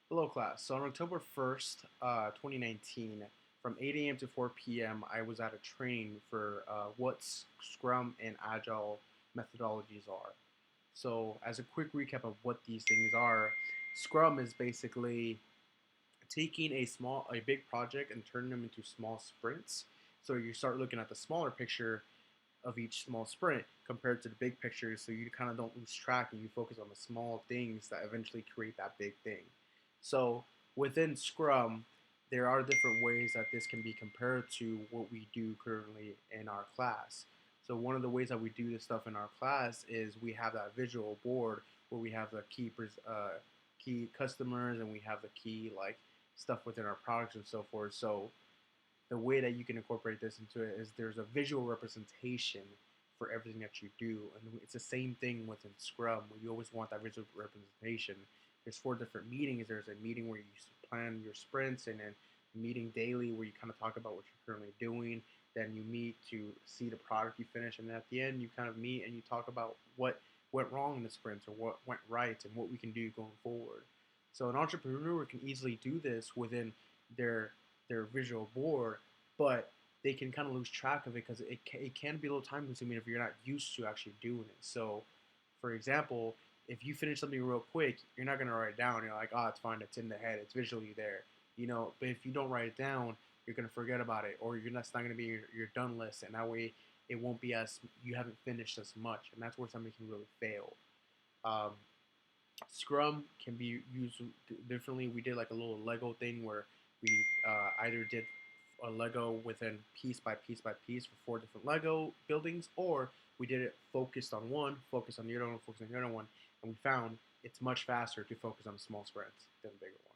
Hello, class. So on October 1st, 2019, from 8 a.m. to 4 p.m., I was at a training for what Scrum and Agile methodologies are. So, as a quick recap of what these things are, Scrum is basically taking a big project and turning them into small sprints. So you start looking at the smaller picture of each small sprint compared to the big picture, so you kind of don't lose track and you focus on the small things that eventually create that big thing. So within Scrum, there are different ways that this can be compared to what we do currently in our class. So one of the ways that we do this stuff in our class is we have that visual board where we have the key customers, and we have the key like stuff within our products and so forth. So the way that you can incorporate this into it is there's a visual representation for everything that you do, and it's the same thing within Scrum. Where you always want that visual representation. There's four different meetings. There's a meeting where you plan your sprints, and then a meeting daily where you kind of talk about what you're currently doing. Then you meet to see the product you finish, and then at the end you kind of meet and you talk about what went wrong in the sprints or what went right and what we can do going forward. So an entrepreneur can easily do this within their their visual board, but they can kind of lose track of it because it can be a little time consuming if you're not used to actually doing it. So, for example, if you finish something real quick, you're not going to write it down. You're like, oh, it's fine. It's in the head. It's visually there. But if you don't write it down, you're going to forget about it, or that's not going to be your done list. And that way, it won't be as, you haven't finished as much. And that's where somebody can really fail. Um, Scrum can be used differently. We did like a little Lego thing where we either did a Lego within piece by piece by piece for four different Lego buildings, or we did it focused on the other one, focused on the other one, and we found it's much faster to focus on small sprints than bigger ones.